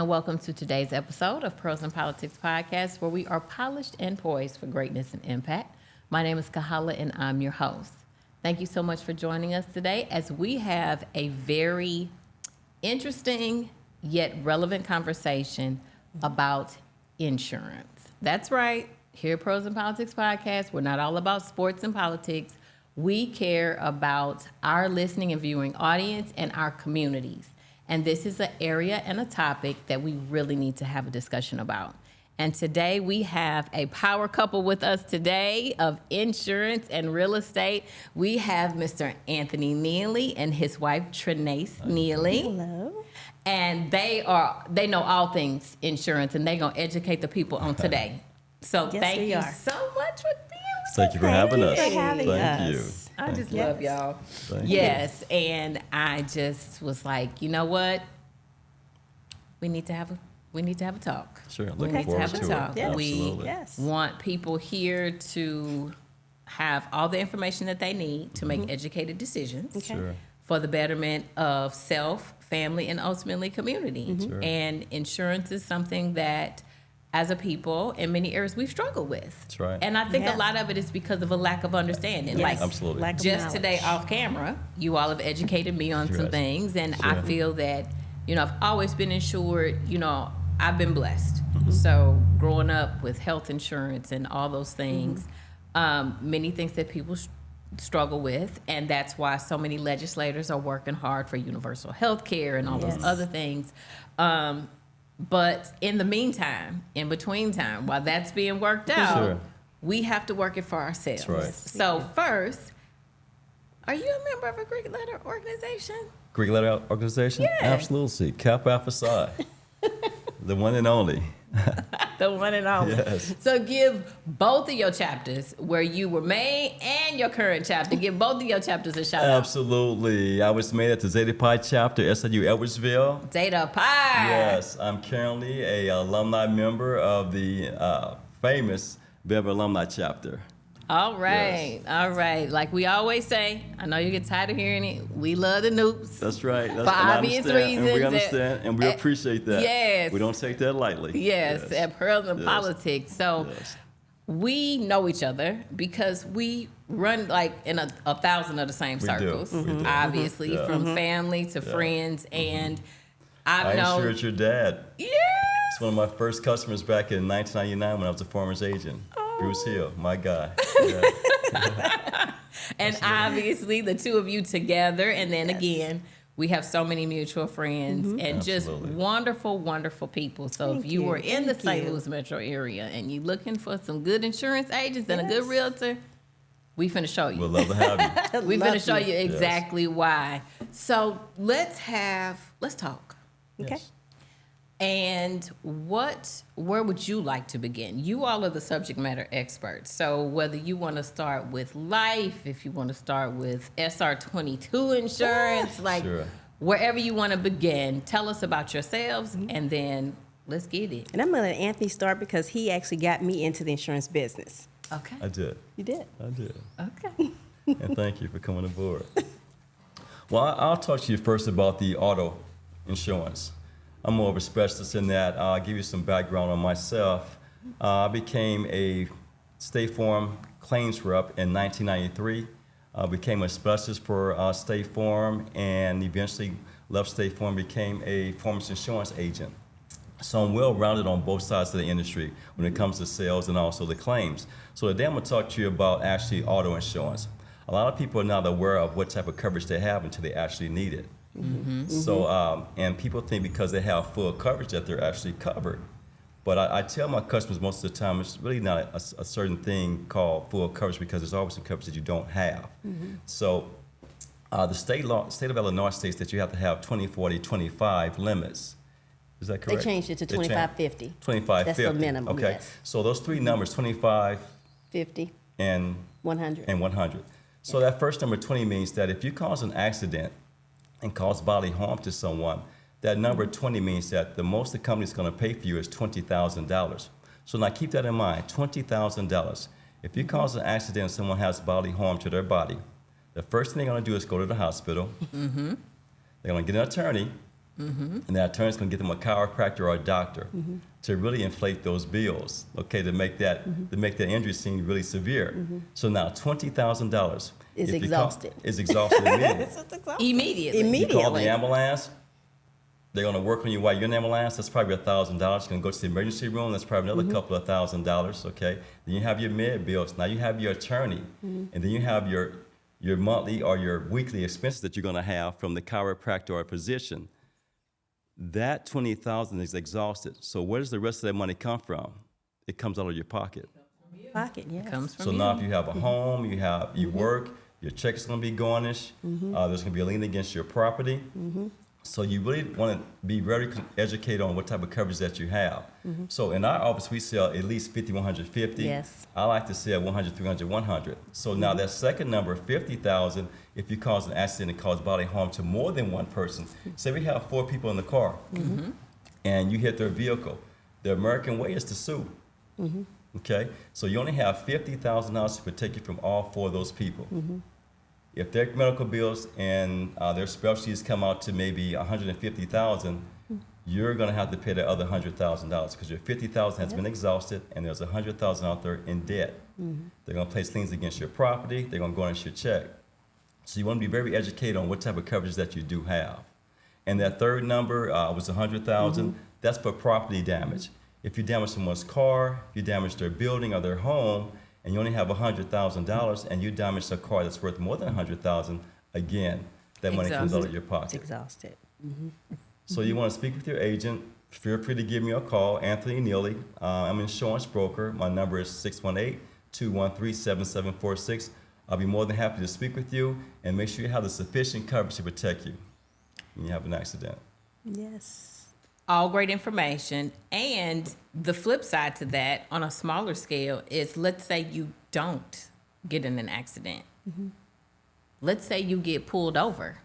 and welcome to today's episode of Pearls and Politics Podcast, where we are polished and poised for greatness and impact. My name is Kahala, and I'm your host. Thank you so much for joining us today as we have a very interesting yet relevant conversation about insurance. That's right. Here at Pearls and Politics Podcast, we're not all about sports and politics. We care about our listening and viewing audience and our communities. And this is an area and a topic that we really need to have a discussion about. And today we have a power couple with us today of insurance and real estate. We have Mr. Anthony Neely and his wife, Trinas Neely. Hello. And they know all things insurance, and they're going to educate the people on today. So Yes, thank we you are. so much for being with us. Thank you for having us. Thank you for having Thank us. you. I just Yes. love y'all. Thank Yes, and I just was like, you know what? We need to have a talk. Sure, We looking need to forward have a to talk. it. Yes. We Absolutely. Yes. want people here to have all the information that they need to make educated decisions Okay. Sure. for the betterment of self, family, and ultimately community. Sure. And insurance is something that, as a people, in many areas we've struggled with. That's right. And I think Yeah. a lot of it is because of a lack of understanding. Yes. Like Absolutely. Lack of just knowledge. today off camera, you all have educated me on some Yes. things, and I Sure. feel that, I've always been insured. I've been blessed. Mm-hmm. So growing up with health insurance and all those things, many things that people struggle with, and that's why so many legislators are working hard for universal health care and all Yes. those other things. But in the meantime, in between time, while that's being worked out, Sure. we have to work it for ourselves. That's right. Yes, we So do. first, are you a member of a Greek letter organization? Greek letter organization? Yes. Absolutely. Kappa Alpha Psi. The one and only. The one and only. Yes. So give both of your chapters where you were made and your current chapter. Give both of your chapters a shout out. Absolutely. I was made at the Zeta Pi chapter, SIU Edwardsville. Zeta Pi. Yes, I'm currently a alumni member of the famous Webby alumni chapter. All right. All right. Like we always say, I know you get tired of hearing it. We love the noobs. That's right. That's, For and I obvious understand, And we reasons, understand, and we appreciate that. yes. We don't take that lightly. Yes, at Pearls and Yes. Politics. So Yes. we know each other because we run like in a thousand of the same We do. circles, We do. obviously, Yeah. from family to friends. And I've I known. insured your dad. Yes. It's one of my first customers back in 1999 when I was a farmer's agent. Bruce Hill, my guy. Yeah. And obviously, the two of you together. And then Yes. again, we have so many mutual friends and just Absolutely. wonderful, wonderful people. So Thank if you you. were in the Thank St. you. Louis metro area and you're looking for some good insurance agents and a good Yes. realtor, we finna show you. We'd love to have you. We're Love going to show you. you exactly why. So let's talk. Okay. Yes. And where would you like to begin? You all are the subject matter experts. So whether you want to start with life, if you want to start with SR22 insurance, like Sure. wherever you want to begin, tell us about yourselves and then let's get it. And I'm going to let Anthony start because he actually got me into the insurance business. Okay. I did. You did. I did. Okay. And thank you for coming aboard. Well, I'll talk to you first about the auto insurance. I'm more of a specialist in that. I'll give you some background on myself. I became a State Farm claims rep in 1993. Became a specialist for State Farm and eventually left State Farm, became a farmers insurance agent. So I'm well-rounded on both sides of the industry when it comes to sales and also the claims. So today I'm going to talk to you about actually auto insurance. A lot of people are not aware of what type of coverage they have until they actually need it. So, and people think because they have full coverage that they're actually covered. But I tell my customers most of the time it's really not a certain thing called full coverage because there's always some coverage that you don't have. So the state of Illinois states that you have to have 20, 40, 25 limits. Is that correct? They changed it to They changed- 2550. 25, That's 50. the minimum, Okay. yes. So those three numbers, 25 50, and 100. 100. So that first number 20 means that if you cause an accident and cause bodily harm to someone, that number 20 means that the most the company's going to pay for you is $20,000. So now keep that in mind, $20,000. If you cause an accident and someone has bodily harm to their body, the first thing they're going to do is go to the hospital. They're going to get an attorney. And that attorney's going to get them a chiropractor or a doctor to really inflate those bills, okay, to make that injury seem really severe. So now $20,000 Is exhausted. Is exhausted immediately. Immediately. You call the ambulance. They're going to work on you while you're in the ambulance. That's probably $1,000. You're going to go to the emergency room. That's probably another couple of $1,000. Okay. Then you have your med bills. Now you have your attorney, and then you have your monthly or your weekly expenses that you're going to have from the chiropractor or physician. That $20,000 is exhausted. So where does the rest of that money come from? It comes out of your pocket. Pocket, yes. Comes from So you. now if you have a home, you work, your check is going to be garnished. There's going to be a lien against your property. So you really want to be very educated on what type of coverage that you have. So in our office, we sell at least 50, 150. Yes. I like to sell 100, 300, 100. So now that second number, 50,000, if you cause an accident and cause bodily harm to more than one person, say we have 4 people in the car, and you hit their vehicle, the American way is to sue. Okay, so you only have $50,000 to protect you from all 4 of those people. If their medical bills and their specialties come out to maybe $150,000, you're going to have to pay the other $100,000 because your $50,000 has been exhausted and there's $100,000 out there in debt. They're going to place liens against your property. They're going to go against your check. So you want to be very educated on what type of coverage that you do have. And that third number was $100,000. That's for property damage. If you damage someone's car, if you damage their building or their home, and you only have $100,000, and you damage a car that's worth more than $100,000, again, that money comes out of your It's pocket. exhausted. So you want to speak with your agent, feel free to give me a call, Anthony Neely. I'm an insurance broker. My number is 618-213-7746. I'll be more than happy to speak with you and make sure you have the sufficient coverage to protect you when you have an accident. Yes. All great information. And the flip side to that, on a smaller scale, is let's say you don't get in an accident. Let's say you get pulled over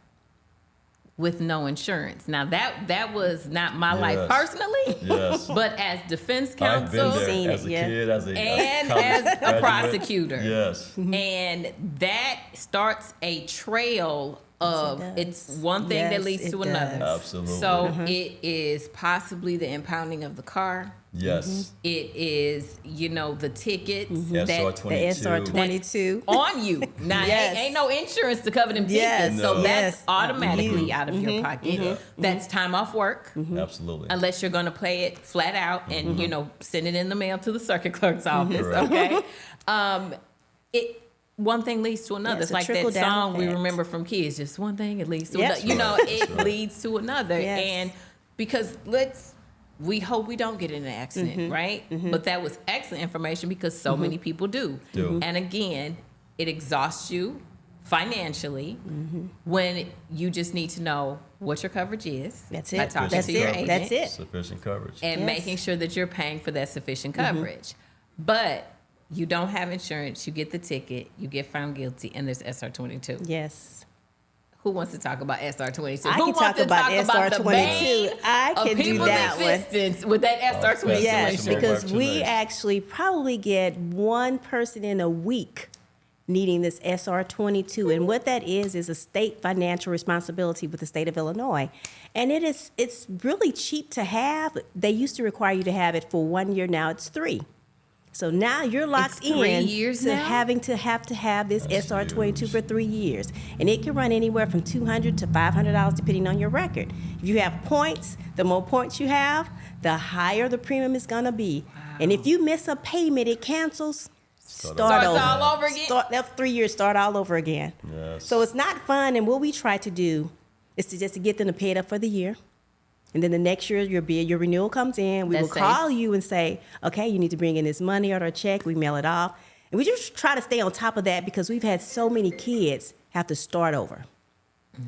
with no insurance. Now, that was not my life Yes. personally, Yes. but as defense I've been counsel there Seen as it, a yeah. kid, as a and college as a graduate. prosecutor. Yes. And that starts a trail of, Yes, it it's does. one thing that Yes, leads it to another. does. Absolutely. So it is possibly the impounding of the car. Yes. It is, the tickets SR that The 22. SR22. on you. Now, Yes. ain't no insurance to cover them tickets. Yes. So No. that's Yes. automatically out of your pocket. That's time off work. Absolutely. Unless you're going to pay it flat out and, send it in the mail to the circuit clerk's office, Correct. okay? One thing leads to another. Yeah, It's it's a like that trickle-down song we effect. remember from kids, just one thing, it leads to Yes. another. Right. It That's right. leads to another. Yes. And because we hope we don't get in an accident, right? But that was excellent information because so many people do. And again, it exhausts you financially when you just need to know what your coverage is. That's by it. talking That's to your it. agent That's it. Sufficient coverage. and Yes. making sure that you're paying for that sufficient coverage. But you don't have insurance, you get the ticket, you get found guilty, and there's SR22. Yes. Who wants to talk about SR22? I Who can wants talk to about talk about the SR22. bane I of can do people's that one. existence with that SR22 Yes, Situation. because we Congratulations. actually probably get one person in a week needing this SR22. And what that is a state financial responsibility with the state of Illinois. And it's really cheap to have. They used to require you to have it for 1 year. Now it's 3. So now you're locked It's 3 in years to now? having to have this That's SR22 huge. for 3 years. And it can run anywhere from $200 to $500 depending on your record. If you have points, the more points you have, the higher the premium is gonna be. And if you miss a payment, it cancels. Start Starts over. all over again? That 3 years, start all over again. Yes. So it's not fun. And what we try to do is to get them to pay it up for the year. And then the next year, your renewal comes in. We That's will call you and say, okay, you need to bring in this money or a check. We mail it off. And we just try to stay on top of that because we've had so many kids have to start over.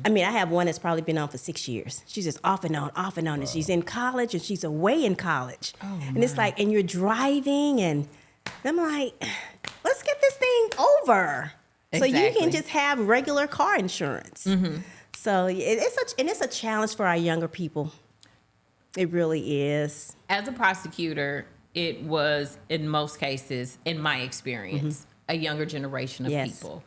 I mean, I have one that's probably been on for 6 years. She's just off and on. And she's in college and she's away in college. And it's like, and you're driving and I'm like, let's get this thing over. So you Exactly. can just have regular car insurance. So it's a challenge for our younger people. It really is. As a prosecutor, it was, in most cases, in my experience, a younger generation of Yes. people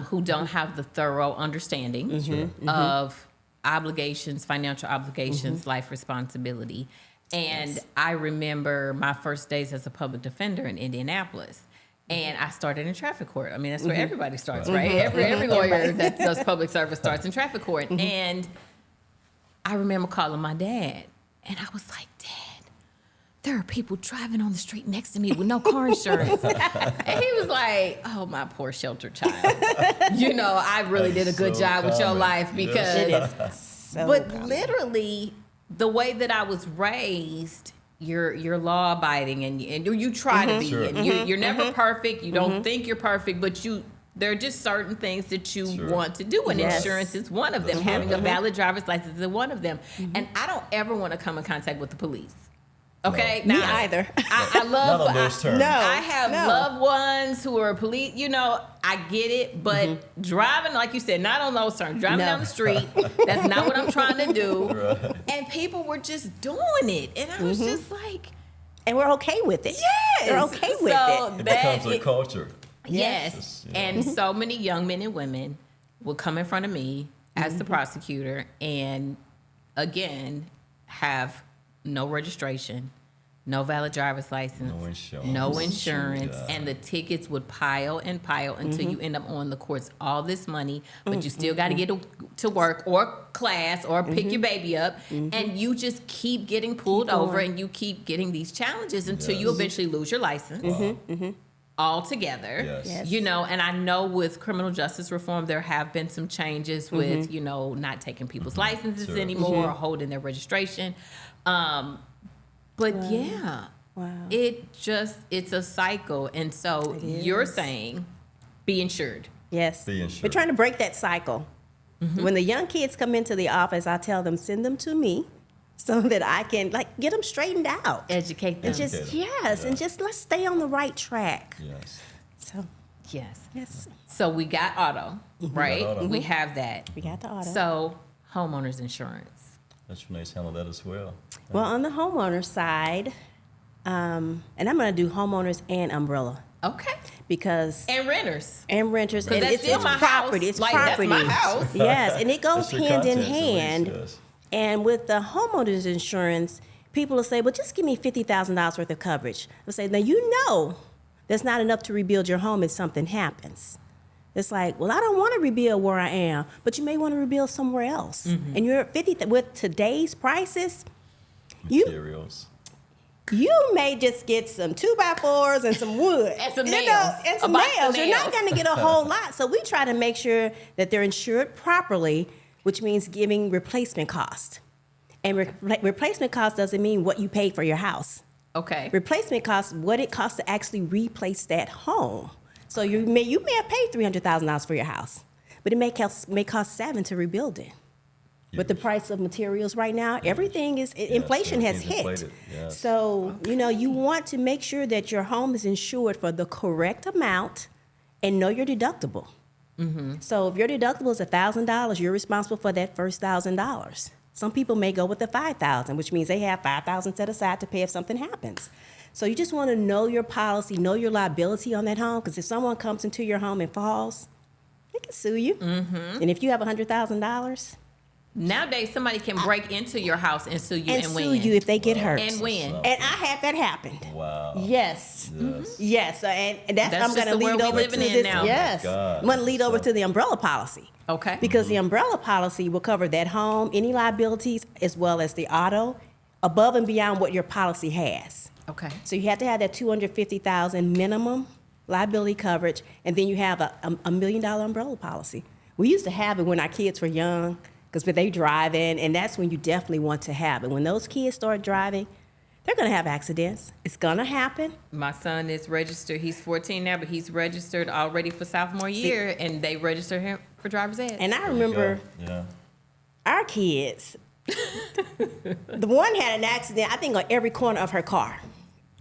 who don't have the thorough understanding of obligations, financial obligations, life responsibility. And I remember my first days as a public defender in Indianapolis. And I started in traffic court. I mean, that's where everybody starts, right? Every lawyer that does public service starts in traffic court. And I remember calling my dad, and I was like, Dad, there are people driving on the street next to me with no car insurance. And he was like, oh, my poor sheltered child. I really did a good job with your life because It is so but common. literally, the way that I was raised, you're law abiding and you try to be. Sure. And you're never perfect. You don't think you're perfect, but there are just certain things that you want to do, and Yes. insurance is one of them. Having a valid driver's license is one of them. And I don't ever want to come in contact with the police. Okay, Me either. I love. Not on those terms. No. I have No. loved ones who are police. I get it, but driving, like you said, not on those terms. Driving No. down the street, that's not what I'm trying to do. Right. And people were just doing it, and I was just like, And we're okay with it. yes, They're okay with so it. It that becomes a culture. Yes. Yeah. And so many young men and women would come in front of me as the prosecutor and, again, have no registration, no valid driver's license, No insurance. Yeah. and the tickets would pile and pile until you end up on the courts all this money, but you still got to get to work or class or pick your baby up, and you just keep getting pulled over, and you keep getting these challenges until you Yes. eventually lose your license. Altogether, Yes. Yes. and I know with criminal justice reform, there have been some changes with, not taking people's licenses Sure. anymore or holding their registration. But yeah, Wow. it's a cycle. And so you're saying be insured. Yes. Be insured. We're trying to break that cycle. When the young kids come into the office, I tell them, send them to me so that I can get them straightened out. Educate them. And just, Educate 'em. yes, and Yeah. just let's stay on the right track. Yes. So, yes. yes, So we got auto, right? Got auto. We have that. we got the auto. So homeowners insurance. That's Trinas handle that as well. Well, on the homeowner side, and I'm going to do homeowners and umbrella Okay. because And renters. and renters, 'Cause and that's it's still my property. house. It's Like, that's property. my house. Yes, and it goes That's your hand in contents, at least, hand. yes. And with the homeowners insurance, people will say, well, just give me $50,000 worth of coverage. They'll say, now that's not enough to rebuild your home if something happens. It's like, well, I don't want to rebuild where I am, but you may want to rebuild somewhere else. And you're at 50 with today's prices, Materials. you may just get some 2x4s and some wood. And some You nails. know, and some A box of nails. You're not nails. going to get a whole lot. So we try to make sure that they're insured properly, which means giving replacement cost. And replacement cost doesn't mean what you paid for your house. Okay. Replacement cost, what it costs to actually replace that home. So you may have paid $300,000 for your house, but it may cost $7 to rebuild it. With the Huge. price of materials right now, everything is inflation has everything's hit. inflated, yes. So you want to make sure that your home is insured for the correct amount, and know your deductible. So if your deductible is $1,000, you're responsible for that first $1,000. Some people may go with the $5,000, which means they have $5,000 set aside to pay if something happens. So you just want to know your policy, know your liability on that home, because if someone comes into your home and falls, they can sue you. And if you have $100,000, Nowadays, somebody can break into your house and sue you and, and win. sue you if they get hurt. And win. And I had that happen. Wow. Yes. Yes. Yes. And that's That's I'm going just to the world lead we over living to in this. now. Yes. God. I'm going to lead over So- to the umbrella policy. Okay. Because the umbrella policy will cover that home, any liabilities, as well as the auto, above and beyond what your policy has. Okay. So you have to have that $250,000 minimum liability coverage, and then you have a $1 million umbrella policy. We used to have it when our kids were young, because they driving, and that's when you definitely want to have it. When those kids start driving, they're going to have accidents. It's going to happen. My son is registered. He's 14 now, but he's registered already for sophomore year, and they register him for driver's ed. And I There you go. remember Yeah. our kids, the one had an accident, I think, on every corner of her car.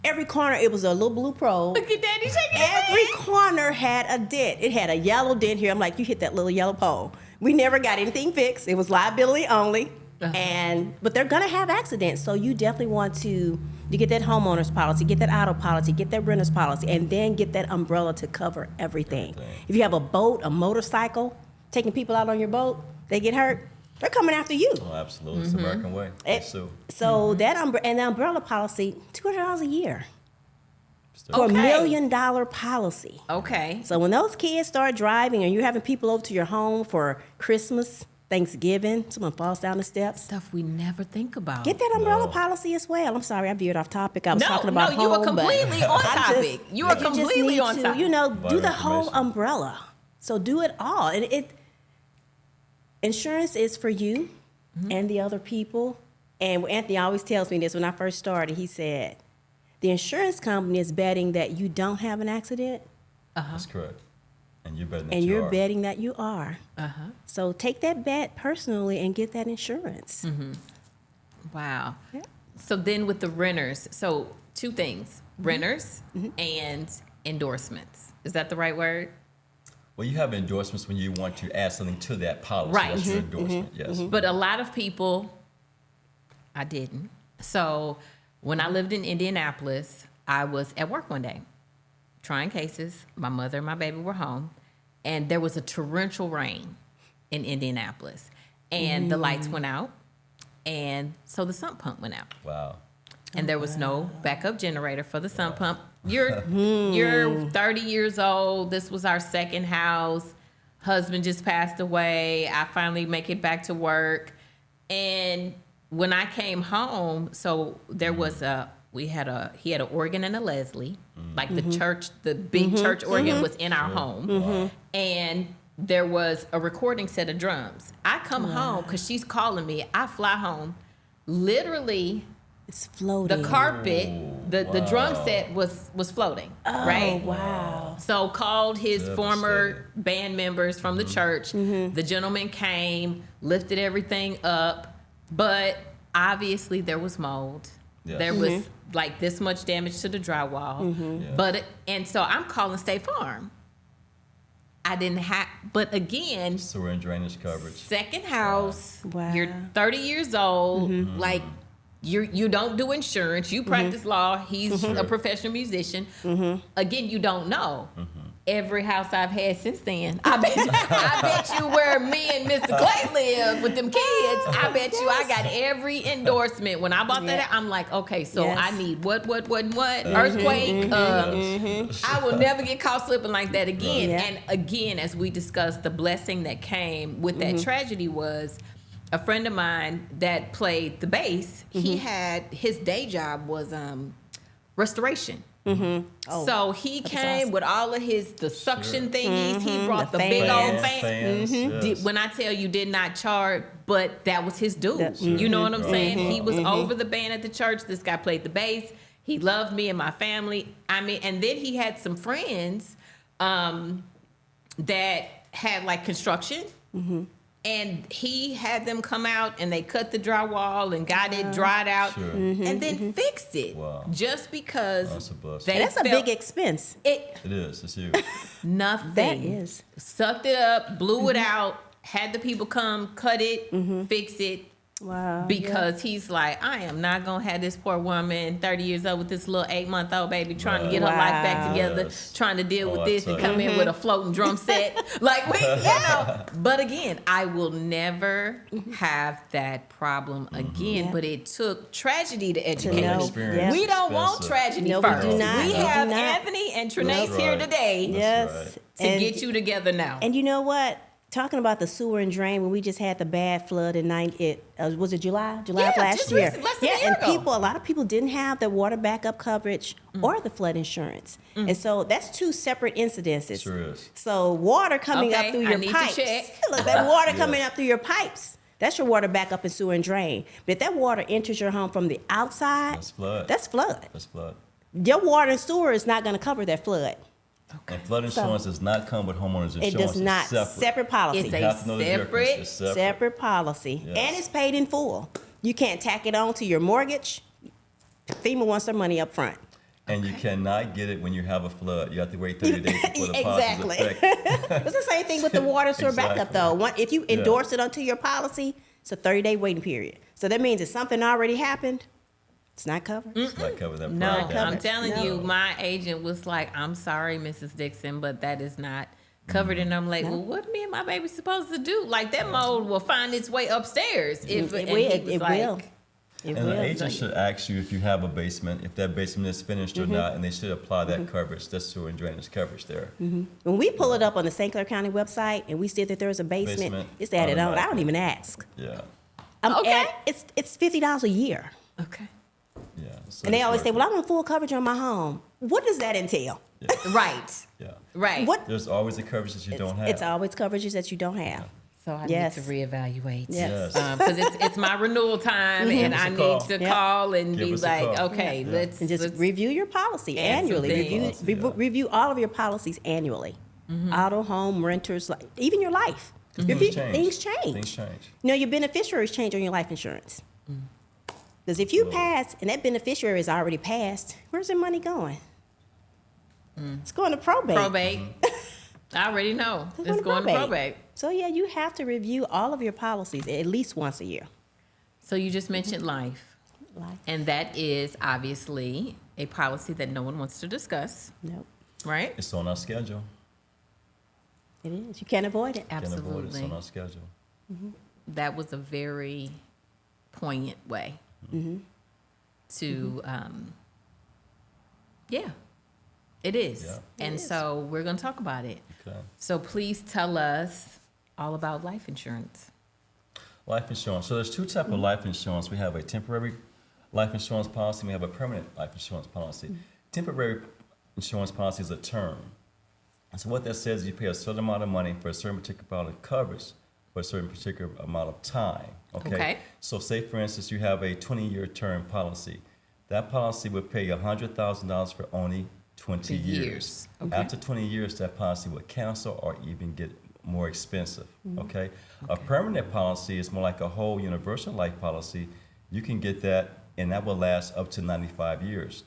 Every corner, it was a little blue probe. Look at Daddy shaking his Every head. corner had a dent. It had a yellow dent here. I'm like, you hit that little yellow pole. We never got anything fixed. It was liability only. But they're gonna have accidents. So you definitely want to get that homeowner's policy, get that auto policy, get that renter's policy, and then get that umbrella to cover everything. Everything. If you have a boat, a motorcycle, taking people out on your boat, they get hurt, They're coming after you. Oh, absolutely. It's the American way. So, So that and the umbrella policy, $200 a year still- for Okay. $1 million policy. Okay. So when those kids start driving and you're having people over to your home for Christmas, Thanksgiving, someone falls down the steps. Stuff we never think about. Get that umbrella No. policy as well. I'm sorry, I veered off topic. I was talking No, about you were home, but completely on I'm topic. You were just completely need on to, topic. You know, Vital do the whole information. umbrella. So do it all. And insurance is for you and the other people. And Anthony always tells me this when I first started. He said, the insurance company is betting that you don't have an accident, That's correct. And you're betting that and you you're are. betting that you are. Uh-huh. So take that bet personally and get that insurance. Wow. Yeah. So then with the renters, so two things, renters and endorsements. Is that the right word? Well, you have endorsements when you want to add something to that policy. Right. That's your endorsement, yes. But a lot of people, I didn't. So when I lived in Indianapolis, I was at work one day trying cases. My mother and my baby were home, and there was a torrential rain in Indianapolis, and the lights went out, and so the sump pump went out. Wow. And there was no backup generator for the sump pump. You're 30 years old. This was our second house. Husband just passed away. I finally make it back to work. And when I came home, so there was he had an organ and a Leslie, like the church, the big church organ was in our home. And there was a recording set of drums. I come home because she's calling me. I fly home. Literally, It's floating. the carpet, the drum wow. set was floating, right? Oh, wow. So called his Devastating. former band members from the church. The gentleman came, lifted everything up, but obviously there was mold. Yes. There was like this much damage to the drywall. Yeah. And so I'm calling State Farm. I didn't have, but again, Sewer and drainage coverage. second house, Wow. you're 30 years old, like you don't do insurance, you practice law, he's a professional musician. Again, you don't know. Every house I've had since then, I bet you where me and Mr. Clay live with them kids, I bet you I got every endorsement. When I bought that, I'm like, okay, so Yes. I need what, earthquake, I will never get caught slipping like that again. Yeah. And again, as we discussed, the blessing that came with that tragedy was a friend of mine that played the bass. He had his day job was restoration. Oh, So he came awesome. with all of the suction thingies. He brought The the big old fans. fan. Yes. When I tell you did not charge, but that was his dude. That- You know what I'm saying? He was Mm-hmm. over the band at the church. This guy played the bass. He loved me and my family. I mean, and then he had some friends that had like construction. Mm-hmm. And he had them come out and they cut the drywall and got it dried out Sure. and then fixed it. Wow. Just because That's a blessing. they And that's a felt big expense. it It is. It's huge. nothing. That is. Sucked it up, blew it out, had the people come, cut it, fix it. Wow. Because he's like, I am not gonna have this poor woman, 30 years old, with this little 8-month-old baby trying to get her life back Wow. together, Yes. trying to deal Oh, with I this tell and you. come in with a floating drum set. Like we, you know. But again, I will never have that problem again. Yeah. But it took tragedy to To educate know. me. Experience. We don't want Expensive. tragedy No, we first. do not. We We do have not. Anthony and Trinas That's here right. today Yes. right. to And- get you together now. And you know what? Talking about the sewer and drain, when we just had the bad flood in was it July of Yeah, last just year? recent- less than a Yeah, year and ago. a lot of people didn't have the water backup coverage or the flood insurance, and so that's two separate incidences. Sure is. So water coming Okay, up through I your need to pipes. check. Look, that water Yes. coming up through your pipes. That's your water backup in sewer and drain. But if that water enters your home from the outside, That's flood. that's flood. That's flood. Your water and sewer is not going to cover that flood. And flood insurance does not come with homeowners insurance. It does not. It's separate. Separate policy. It's You have to know the difference. It's separate. Separate policy. Yes. And it's paid in full. You can't tack it on to your mortgage. FEMA wants their money up front. And you cannot get it when you have a flood. You have to wait 30 days before the policy Exactly. is effective. It's the same thing with the water sewer backup, Exactly. though. If you endorse it onto your policy, it's a 30-day waiting period. So that means if something already happened, it's not covered. It's not covered that No, prior I'm damage. telling No. you, my agent was like, I'm sorry, Mrs. Dixon, but that is not covered in them. Like, well, what me and my baby supposed to do? Like, that mold will find its way upstairs. If It and will. he was It like, will. It And the will. agent should ask you if you have a basement, if that basement is finished or Mm-hmm. not, and they should apply that coverage, that sewer and drainage coverage there. When we pull it up on the St. Clair County website and we see that there's a basement, Basement, it's added on. I don't automatically. even ask. Yeah, Okay. It's $50 a year. okay. yeah. So And they it's always say, worth well, I want full coverage on my home. What does that entail? it. Right. Yeah. Right. What? There's always a coverage that you don't have. It's always coverages that you don't have. So I Yes. need to reevaluate. Yes. Because it's my renewal time, and Give us I a need call. to Yep. call and Give be us a like, call. okay, Yeah. let's And just let's- review your policy add some annually. things. Review, Yeah. review all of your policies annually. Auto, home, renters, like even your life. Review, things change. Things change. You know, your beneficiaries change on your life insurance. Because if you pass and that beneficiary is already passed, where's the money going? It's going to probate. probate. I already know It's it's going to probate. So yeah, you have to review all of your policies at least once a year. So you just mentioned life, Life. and that is obviously a policy that no one wants to discuss, Nope. right? It's on our schedule. It is. You can't avoid it. Can't avoid it. It's Absolutely. on our schedule. That was a very poignant way to, yeah, it is. Yeah. And It is. so we're going to talk about it. Okay. So please tell us all about life insurance. Life insurance. So there's two types of life insurance. We have a temporary life insurance policy. And we have a permanent life insurance policy. Temporary insurance policy is a term. And so what that says is you pay a certain amount of money for a certain particular amount of coverage for a certain particular amount of time. Okay. So say, for instance, you have a 20-year term policy. That policy would pay $100,000 for only 20 years. years. Okay. After 20 years, that policy would cancel or even get more expensive. Okay? A permanent policy is more like a whole universal life policy. You can get that, and that will last up to 95 years.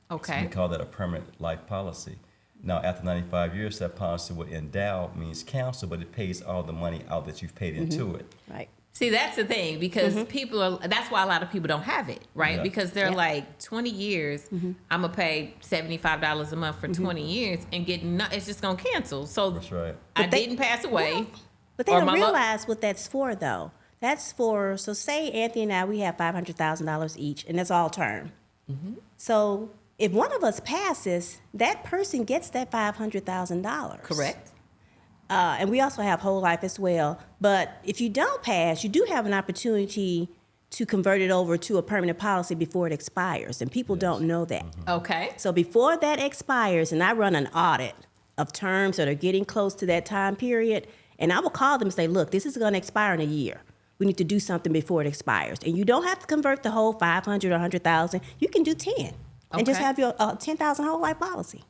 So Okay. we call that a permanent life policy. Now, after 95 years, that policy will endow, means cancel, but it pays all the money out that you've paid into it. Right. See, that's the thing because people are, that's why a lot of people don't have it, right? Yeah. Because they're Yeah. like 20 years, I'm going to pay $75 a month for 20 years and get it's just going to cancel. So That's right. I But they- didn't pass away. But they Or don't my lo- realize what that's for, though. That's for, so say Anthony and I, we have $500,000 each, and that's all term. So if one of us passes, that person gets that $500,000. Correct. And we also have whole life as well. But if you don't pass, you do have an opportunity to convert it over to a permanent policy before it expires. And people don't know that. Okay. So before that expires, and I run an audit of terms that are getting close to that time period, and I will call them and say, look, this is going to expire in a year. We need to do something before it expires. And you don't have to convert the whole 500 or 100,000. You can do 10 and just Okay. have your 10,000 whole life policy.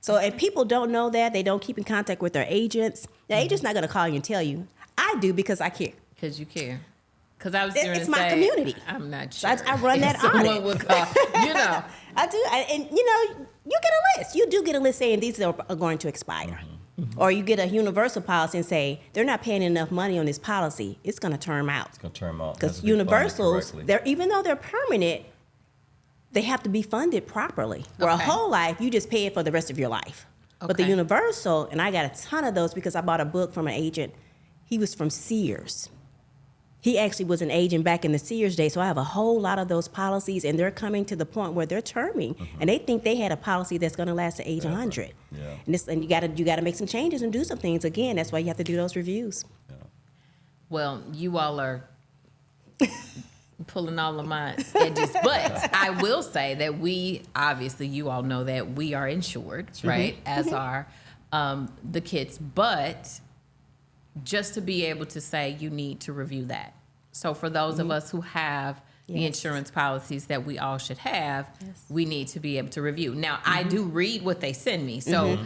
So if people don't know that, they don't keep in contact with their agents. The agent's not going to call you and tell you. I do because I care. Because you care. Because I was It's going to say, my community. I'm not So sure. I run that if someone audit. would call, you know. I do. And you know, you get a list. You do get a list saying these are going to expire. Or you get a universal policy and say, they're not paying enough money on this policy. It's going to term out. It's going to term out. It has Because to be funded universals, correctly. they're even though they're permanent, they have to be funded properly. Where a Okay. whole life, you just pay it for the rest of your life. But the Okay. universal, and I got a ton of those because I bought a book from an agent. He was from Sears. He actually was an agent back in the Sears days, so I have a whole lot of those policies, and they're coming to the point where they're terming, and they think they had a policy that's going to last to age 100. Yeah. And you got to make some changes and do some things. Again, that's why you have to do those reviews. Well, you all are pulling all of my edges, but I will say that we obviously, you all know that we are insured, right? As are the kids, but just to be able to say you need to review that. So for those of us who have the Yes. insurance policies that we all should have, Yes. we need to be able to review. Now, I do read what they send me. So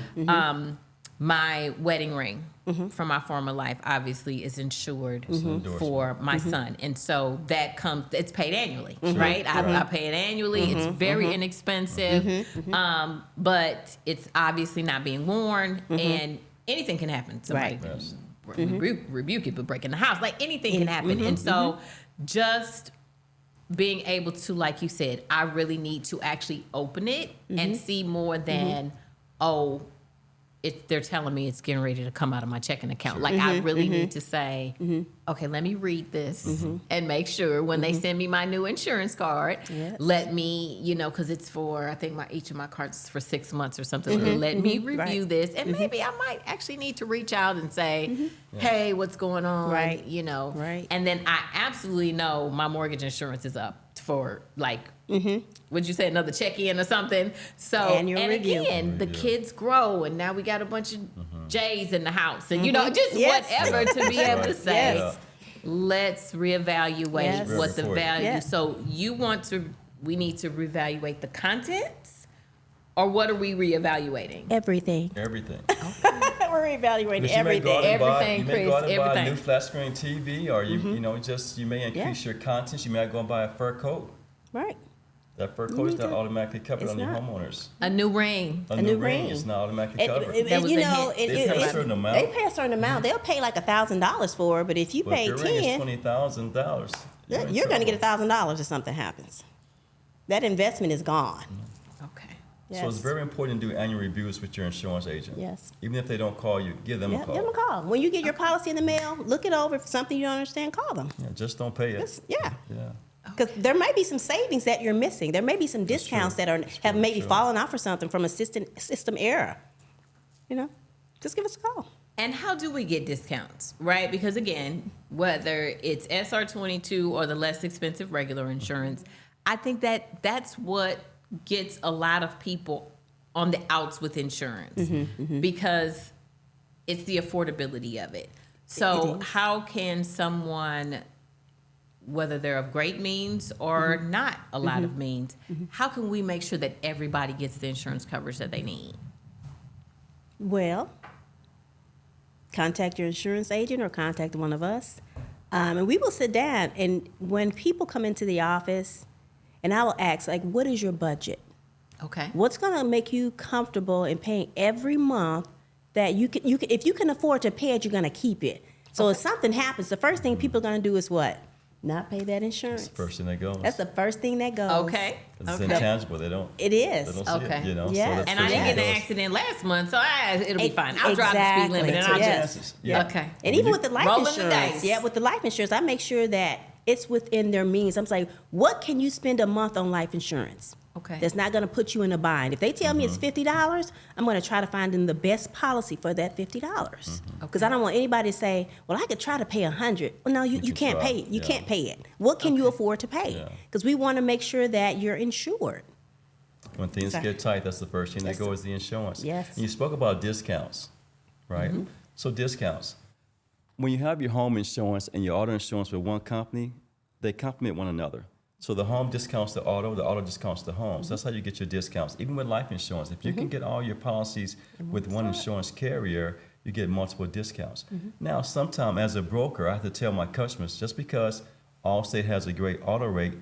my wedding ring from my former life obviously is insured endorsement. for my son. And so that comes, it's paid annually, right? I pay it annually. It's very inexpensive, but it's obviously not being worn and anything can happen. Somebody Right. Yes. rebuke it, but break in the house, like anything can happen. And so just being able to, like you said, I really need to actually open it and see more than, oh, they're telling me it's getting ready to come out of my checking account. Like I really need to say, okay, let me read this and make sure when they send me my new insurance card, let me, because it's for, I think each of my cards is for 6 months or something. So let me review this, and maybe I might actually need to reach out and say, hey, what's going on? Right. Right. And then I absolutely know my mortgage insurance is up for like, would you say another check-in or something? So, Annual and review. again, the kids grow, and now we got a bunch of J's in the house, and just Yes. whatever to be able to say, Yes. let's reevaluate Yes. what the Very important. value. Yes. So we need to reevaluate the contents, or what are we reevaluating? Everything. Everything. We're evaluating Because you may go out everything. and buy, Everything, you may go out and Chris, buy a everything. new flat screen TV, or you you may increase Yeah. your contents. You may go and buy a fur coat. Right. That fur coat is need not to- automatically covered it's on your not. homeowners. A new ring. A new ring is not automatically covered. That was a hint. They pay a certain amount. They pay a certain amount. They'll pay like $1,000 for it, but if you But if pay your ring is $10, $20,000, you're going to get $1,000 if something happens. That investment is gone. Okay. Yes. So it's very important to do annual reviews with your insurance agent. Yes. Even if they don't call you, give them Yeah, a call. give them a call. When you get your policy in the mail, look it over. If it's something you don't understand, call them. Yeah, just don't pay it. Yeah. Yeah. Because there may be some savings that you're missing. There may be some discounts true. that have true, maybe true. fallen off or something from a system error. Just give us a call. And how do we get discounts, right? Because again, whether it's SR22 or the less expensive regular insurance, I think that's what gets a lot of people on the outs with insurance because it's the affordability of it. So It is. how can someone, whether they're of great means or not a lot of means, how can we make sure that everybody gets the insurance coverage that they need? Well, contact your insurance agent or contact one of us. And we will sit down. And when people come into the office, and I will ask, like, what is your budget? Okay. What's going to make you comfortable in paying every month that you can, if you can afford to pay it, you're going to keep it. So if something happens, the first thing people are going to do is what? Not pay that insurance. It's the first thing that goes. That's the first thing that goes. Okay. It's Okay. intangible. They don't. It They is. don't see Okay. it. You know. Yes. So that's And I the didn't first get in thing an that accident last month, so it'll be fine. I'll drive the speed Exactly. limit and I'll Yes. just. Yeah. Okay. And even with the life Rolling the insurance, dice. yeah, with the life insurance, I make sure that it's within their means. I'm like, what can you spend a month on life insurance? Okay. That's not going to put you in a bind. If they tell me it's $50, I'm going to try to find them the best policy for that $50. Because I don't want anybody to say, well, I could try to pay $100. Well, no, you can can't try. pay it. You Yeah. can't pay it. What can you afford to pay? Yeah. Because we want to make sure that you're insured. When things Sorry. get tight, that's the first thing that Yes. goes, the insurance. Yes. And you spoke about discounts, right? So discounts. When you have your home insurance and your auto insurance with one company, they complement one another. So the home discounts the auto discounts the home. So that's how you get your discounts. Even with life insurance, if you can get all your policies with one insurance carrier, you get multiple discounts. Now, sometimes as a broker, I have to tell my customers, just because Allstate has a great auto rate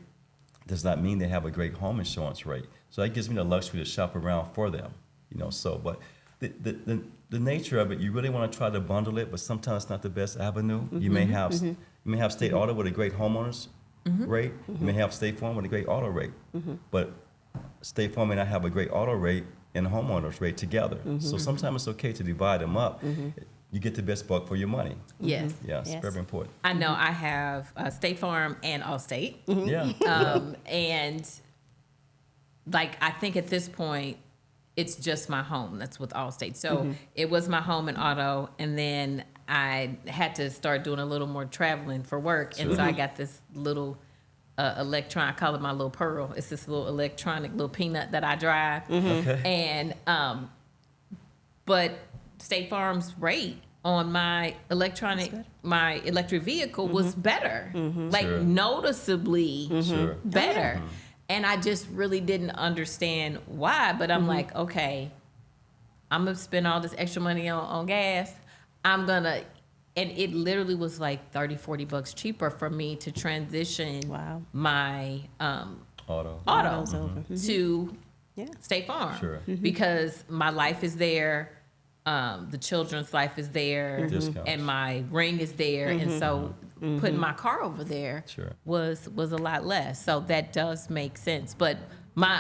does not mean they have a great home insurance rate. So that gives me the luxury to shop around for them, but the nature of it, you really want to try to bundle it, but sometimes it's not the best avenue. You may have State Auto with a great homeowners rate. You may have State Farm with a great auto rate, but State Farm may not have a great auto rate and homeowners rate together. So sometimes it's okay to divide them up. You get the best buck for your money. Yes. Yeah, it's Yes. very important. I know I have State Farm and Allstate. Yeah. And like, I think at this point, it's just my home. That's with Allstate. So it was my home and auto. And then I had to start doing a little more traveling for work. And so I got this little I call it my little pearl. It's this little electronic little peanut that I drive. Okay. And, but State Farm's rate on my electric vehicle was better, like Sure. noticeably Sure. better. And I just really didn't understand why, but I'm like, okay, I'm gonna spend all this extra money on gas. And it literally was like $30-$40 cheaper for me to transition Wow. my Auto. Auto's auto over. to Yeah. State Farm. Sure. Because my life is there, the children's life is there, Discounts. and my ring is there, and so putting my car over there Sure. was a lot less. So that does make sense. But my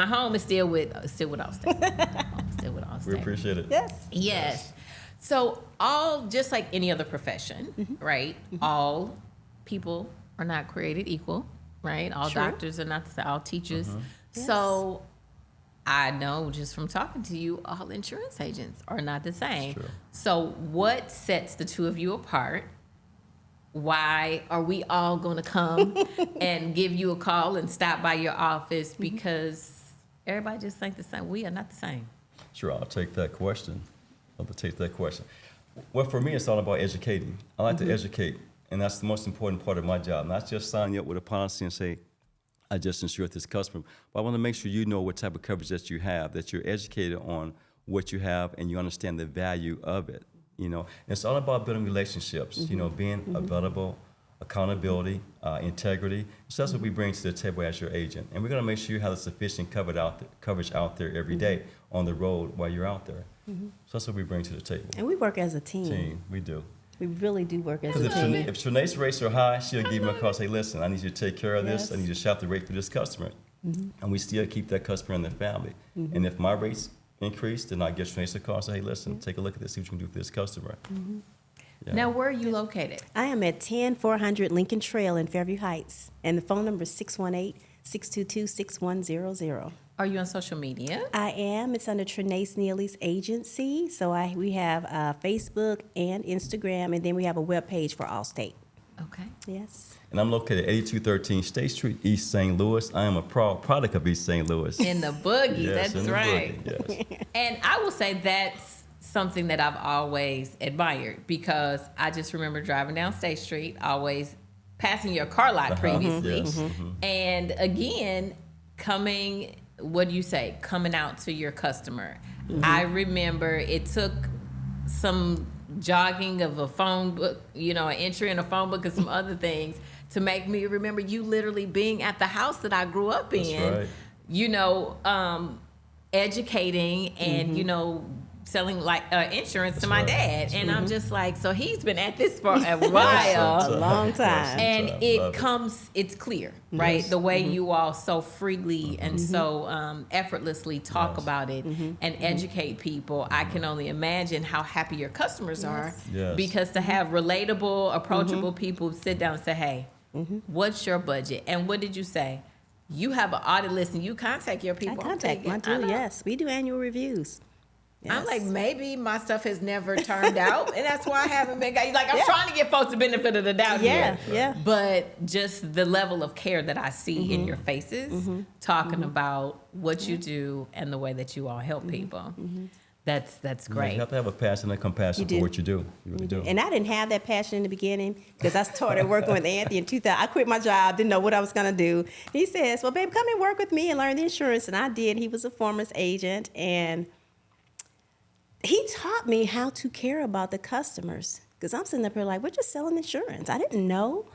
home is still with Allstate. Still with Allstate. We appreciate it. Yes. Yes. So all, just like any other profession, right? All people are not created equal, right? All True. doctors are not the same, all teachers. So I know just from talking to you, all insurance agents are not the same. True. So what sets the two of you apart? Why are we all going to come and give you a call and stop by your office? Because everybody just think the same. We are not the same. Sure, I'll take that question. Well, for me, it's all about educating. I like to educate, and that's the most important part of my job. Not just sign you up with a policy and say, I just insured this customer, but I want to make sure you know what type of coverage that you have, that you're educated on what you have, and you understand the value of it. You know, it's all about building relationships. You know, being available, accountability, integrity. So that's what we bring to the table as your agent, and we're going to make sure you have the sufficient coverage out there every day on the road while you're out there. So that's what we bring to the table. And we work as a team. We do. We really do work as a Because team. if Trina's rates are high, she'll give me a call and say, listen, I need you to take care of this. Yes. I need you to shop the rate for this customer. And we still keep that customer in their family. And if my rates increase, then I get Trina's a call and say, hey, listen, take a look at this, see what you can do for this customer. Yeah. Now, where are you located? I am at 10400 Lincoln Trail in Fairview Heights, and the phone number is 618-622-6100. Are you on social media? I am. It's under Trinas Neely's agency. So we have Facebook and Instagram, and then we have a web page for Allstate. Okay. Yes. And I'm located at 8213 State Street, East St. Louis. I am a proud product of East St. Louis. In the boogie, Yes, that's in the right. boogie, yes. And I will say that's something that I've always admired, because I just remember driving down State Street, always passing your car lot previously. Yes. And again, coming out to your customer. I remember it took some jogging of a phone book, an entry in a phone book and some other things to make me remember you literally being at the house that I grew up in, right. Educating and, selling insurance to my dad. And I'm just like, so he's been at this for a while. A long time. And it's clear, right? Yes. The way you all so freely and so effortlessly talk about it and educate people. I can only imagine how happy your customers are, Yes. because to have relatable, approachable people sit down and say, hey, what's your budget? And what did you say? You have an audit list and you contact your people. I contact mine too, yes. We do annual reviews. I'm Yes. like, maybe my stuff has never turned out, and that's why I haven't been. Like, I'm trying to give folks the benefit of the doubt Yeah, here. yeah. But just the level of care that I see in your faces, talking about what you do and the way that you all help people, that's great. You have to have a passion and compassion You for do. what you do. You really do. And I didn't have that passion in the beginning, because I started working with Anthony in 2000. I quit my job, didn't know what I was going to do. He says, well, babe, come and work with me and learn the insurance. And I did. He was a Homeowners agent, and he taught me how to care about the customers, because I'm sitting up here like, we're just selling insurance. I didn't know.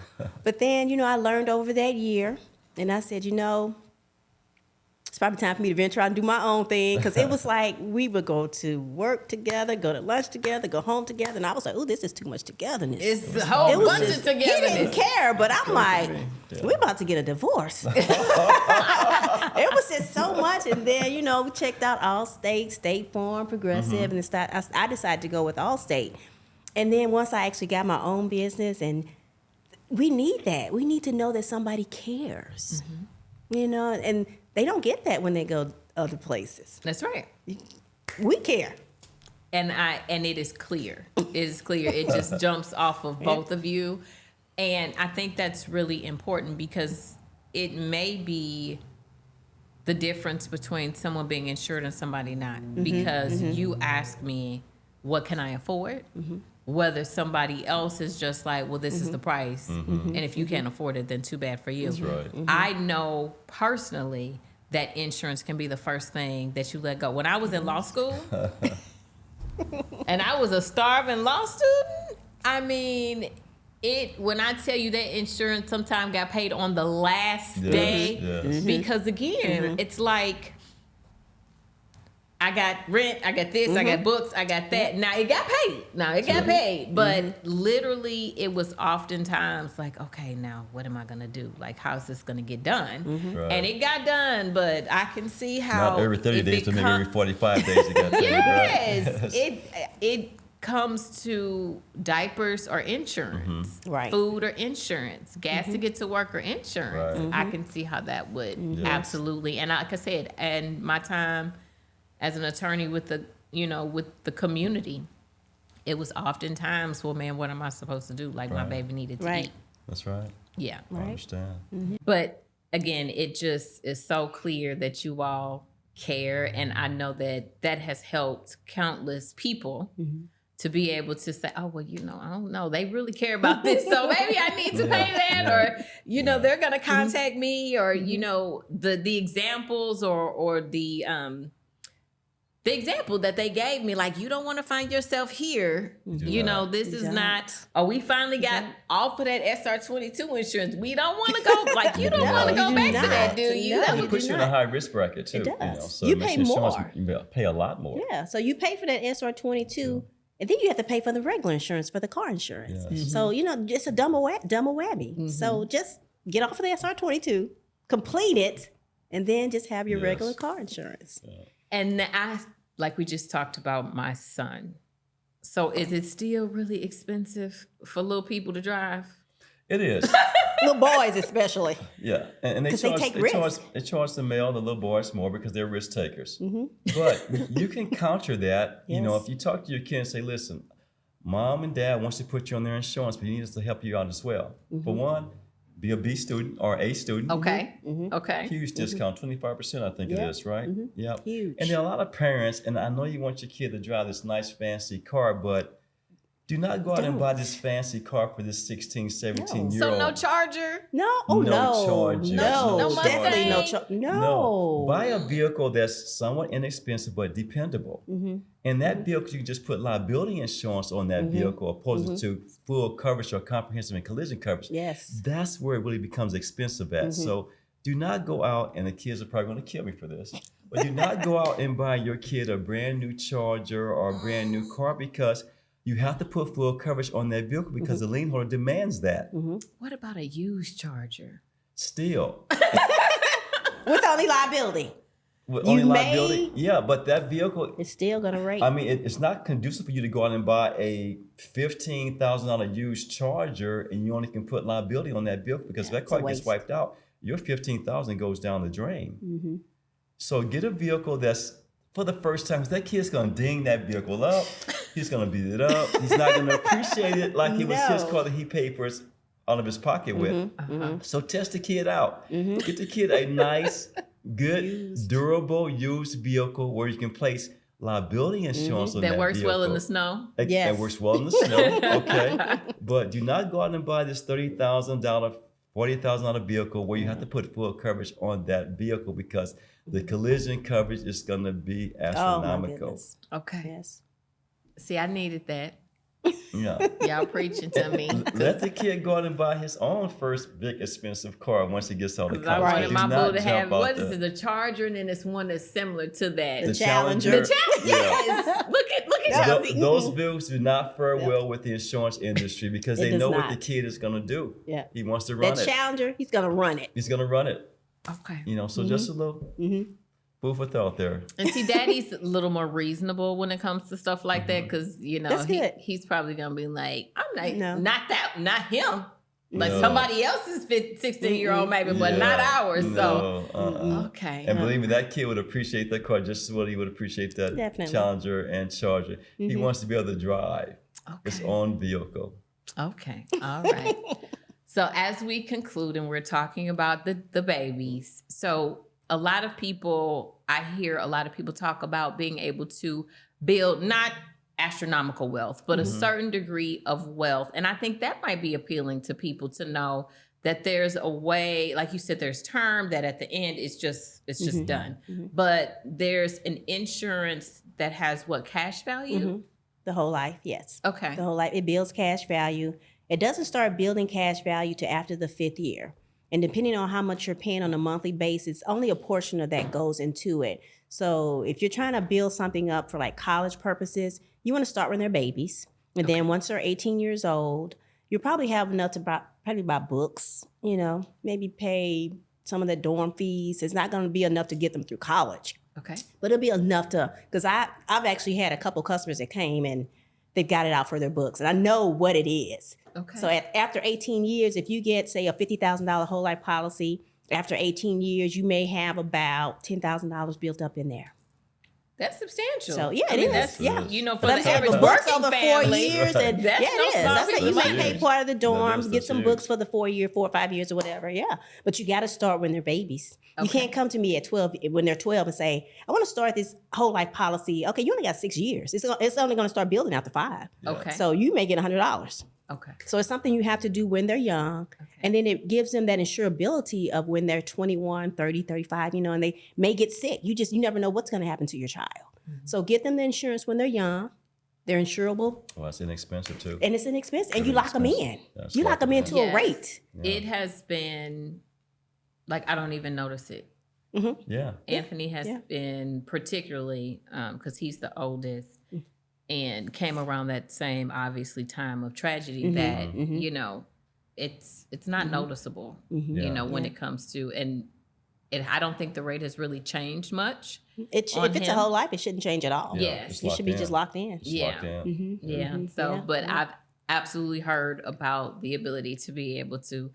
But then, I learned over that year, and I said, it's probably time for me to venture out and do my own thing, because it was like we would go to work together, go to lunch together, go home together, and I was like, oh, this is too much togetherness. It's a whole It was bunch just- of togetherness. He didn't care, but I'm like, Yeah. we're about to get a divorce. It was just so much. And then, we checked out Allstate, State Farm, Progressive, and I decided to go with Allstate. And then once I actually got my own business, and we need that. We need to know that somebody cares, and they don't get that when they go other places. That's right. We care. And it is clear. It is clear. It just jumps off of both of you. And I think that's really important, because it may be the difference between someone being insured and somebody not. Because you ask me, what can I afford? Whether somebody else is just like, well, this is the price. And if you can't afford it, then too bad for you. That's right. I know personally that insurance can be the first thing that you let go. When I was in law school, and I was a starving law student, I mean, when I tell you that insurance sometimes got paid on the last day, yes. because again, it's like, I got rent, I got this, I got books, I got that. Now it got paid. But literally it was oftentimes like, okay, now what am I gonna do? Like, how's this gonna get done? Right. And it got done, but I can see how Not every 30 if days, it but maybe com- every 45 days you got paid, Yes. right? It comes to diapers or insurance, Mm-hmm. Right. food or insurance, gas to get to work or insurance. Right. I can see how that would absolutely. And like I said, and my time as an attorney with the community, it was oftentimes, well, man, what am I supposed to do? Like my Right. baby needed to Right. eat. That's right. Yeah. I understand. But again, it just is so clear that you all care. And I know that has helped countless people to be able to say, oh, well, I don't know. They really care about this. So maybe I need to pay that. Or, they're going to contact me, or, the examples or the example that they gave me, like, you don't want to find yourself here. This is not, we finally got off of that SR22 insurance. We don't want to go, like, you don't want to go you back do to that, not. do you? No, That And would it puts be you in a not- high risk bracket too. It does. So You it makes pay insurance- more. You pay a lot more. Yeah, so you pay for that SR22, and then you have to pay for the regular insurance for the car insurance. Yes. So it's a double whammy. So just get off of the SR22, complete it, and then just have your Yes. regular car insurance. And like we just talked about my son. So is it still really expensive for little people to drive? It is. Little boys especially. Yeah, and they 'Cause they charge, take they risks. charge the male, the little boys more because they're risk takers. Mm-hmm. But you can counter that. Yes. If you talk to your kid and say, "Listen, mom and dad wants to put you on their insurance, but he needs us to help you out as well. Mm-hmm. For one, be a B student or A student. Okay. Okay. Huge discount, 25%, I think it Yeah. is, right? Yep. Huge. And there are a lot of parents, and I know you want your kid to drive this nice, fancy car, but do not go out and buy this fancy car for this 16, 17-year-old. So no Charger? No, No no, charges, no, no definitely no Mustang. charge. No. Buy a vehicle that's somewhat inexpensive but dependable. And that vehicle, you just put liability insurance on that vehicle opposed to full coverage or comprehensive and collision coverage. Yes. That's where it really becomes expensive at. So do not go out, and the kids are probably going to kill me for this, but do not go out and buy your kid a brand new Charger or a brand new car, because you have to put full coverage on that vehicle because the lien holder demands that. What about a used Charger? Still. With only liability, With You only may- liability. Yeah, but that vehicle, it's still gonna rate. I mean, it's not conducive for you to go out and buy a $15,000 used Charger and you only can put liability on that vehicle because if that it's a car gets waste. wiped out, your $15,000 goes down the drain. So get a vehicle that's for the first time. 'Cause that kid's gonna ding that vehicle up. He's gonna beat it up. He's not gonna appreciate it like it was his No. car that he paid for it out of his pocket with. So test the kid out. Get the kid a nice, good, durable used vehicle where you can place liability insurance on that That works well in the vehicle. snow? That Yes. works well in the snow, okay. But do not go out and buy this $30,000, $40,000 vehicle where you have to put full coverage on that vehicle because the collision coverage is going to be Oh my astronomical. goodness. Okay. Yes. See, I needed that. Yeah. Y'all preaching to me. Let the kid go out and buy his own first big expensive car once he gets all the Because I coverage. wanted Do my not boo to jump have, out what is the- it, the Charger, and then it's one that's similar to that. The Challenger. Challenger. Yes. Look at Chelsea. Those bills do not fare well with the insurance industry because It they does know what the not. kid is going to do. Yeah. He wants to run That it. Challenger, he's gonna run it. He's going to run it. Okay. So just a little food for thought there. And see, Daddy's a little more reasonable when it comes to stuff like that because That's good. he's probably gonna be like, I'm like, No. not him. Like No. somebody else's 16-year-old maybe, but Yeah. not ours. So No, okay. And believe me, that kid would appreciate that car just as well he would appreciate that Definitely. Challenger and Charger. He wants to be able to drive his Okay. own vehicle. Okay. All right. So as we conclude and we're talking about the babies, so a lot of people, I hear a lot of people talk about being able to build not astronomical wealth, but a certain degree of wealth. And I think that might be appealing to people to know that there's a way, like you said, there's term that at the end it's just done. But there's an insurance that has what, cash value? The whole life, yes. Okay. The whole life. It builds cash value. It doesn't start building cash value to after the 5th year. And depending on how much you're paying on a monthly basis, only a portion of that goes into it. So if you're trying to build something up for like college purposes, you want to start when they're babies. And then once they're 18 years old, you'll probably have enough to buy books, maybe pay some of the dorm fees. It's not going to be enough to get them through college. Okay. But it'll be enough because I've actually had a couple customers that came and they've got it out for their books. And I know what it is. Okay. So after 18 years, if you get, say, a $50,000 whole life policy, after 18 years, you may have about $10,000 built up in there. That's substantial. So, yeah, it is. That's, Yeah. for But I'm the saying average for books working over family, 4 years, and that's yeah, no it is. small That's piece it. You of might money. pay part of the dorms, that's get some huge. books for the 4 or 5 years or whatever. Yeah, but you got to start when they're babies. You Okay. can't come to me at 12 when they're 12 and say, "I want to start this whole life policy." Okay, you only got 6 years. It's only going to start building after 5. Okay. So you may get $100. Okay. So it's something you have to do when they're young. And then it gives them that insurability of when they're 21, 30, 35, and they may get sick. You never know what's going to happen to your child. So get them the insurance when they're young. They're insurable. Well, it's inexpensive too. And it's inexpensive. And Very you lock them in. expensive. Yes, You lock them into Yes. a rate. It has been, I don't even notice it. Yeah. Anthony has Yeah. been particularly, because he's the oldest, and came around that same, obviously, time of tragedy that, it's not noticeable, Yeah. when it comes to, and I don't think the rate has really changed much. If On it's a him. whole life, it shouldn't change at all. Yes. it's You locked should be in. just locked in. It's Yeah. locked in. Yeah. So, Yeah. but I've absolutely heard about the ability to be able to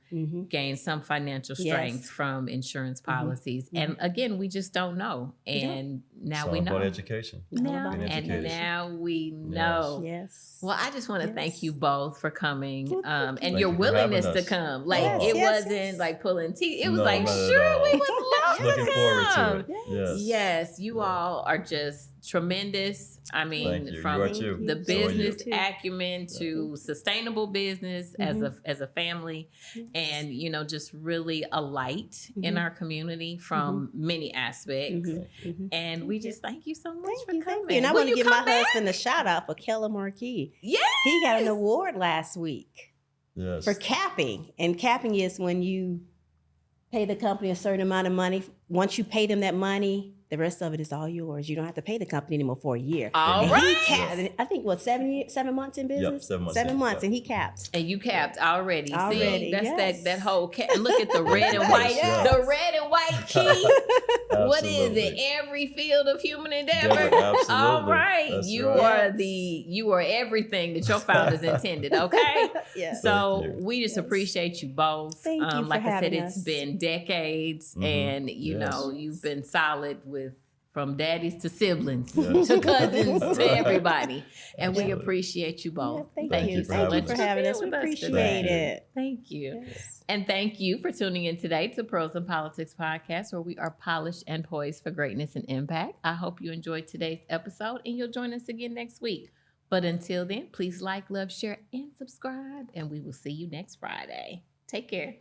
gain some financial strength Yes. from insurance policies. And again, we just don't know. And now It's we all know. about education. Now, Being and educated. now we know. Yes. Well, I just want to thank Yes. you both for coming and Thank your you for having willingness to us. come. Like, Yes, it yes, wasn't yes. like pulling teeth. It was No, like, not at sure, we all. would love to Looking forward come. to it. Yes. Yes, you all are just tremendous. I mean, Thank you. from You are too. the So are business you. acumen to sustainable business as a family, and just really a light in our community from many aspects. And we just thank you so much for Thank coming. you. And I Will want to you give my come back? husband a shout out for Keller Marquis. Yes. He got an award last week Yes. for capping. And capping is when you pay the company a certain amount of money. Once you pay them that money, the rest of it is all yours. You don't have to pay the company anymore for a year. All And right. he capped, I think, 7 months in business? 7 months. 7 in, months, yep. and he capped. And you capped already. See, Already, that's yes. that whole cap. And look at the red and white. Yes. The red and white key. What is it? Absolutely. Every field of human endeavor. Absolutely. All right. That's You right. are everything that your founders intended. Okay. Yes. So Thank you. we just appreciate you both. Thank you for like I said, having it's us. been decades, and Yes. you've been solid from daddies to siblings Yes. to cousins to everybody, and we Absolutely. appreciate you both. Thank Thank you. you for Thank you having for us. having us. We Being with us appreciate today. it. Thank you. Yes. And thank you for tuning in today to Pros and Politics Podcast, where we are polished and poised for greatness and impact. I hope you enjoyed today's episode, and you'll join us again next week. But until then, please like, love, share, and subscribe, and we will see you next Friday. Take care.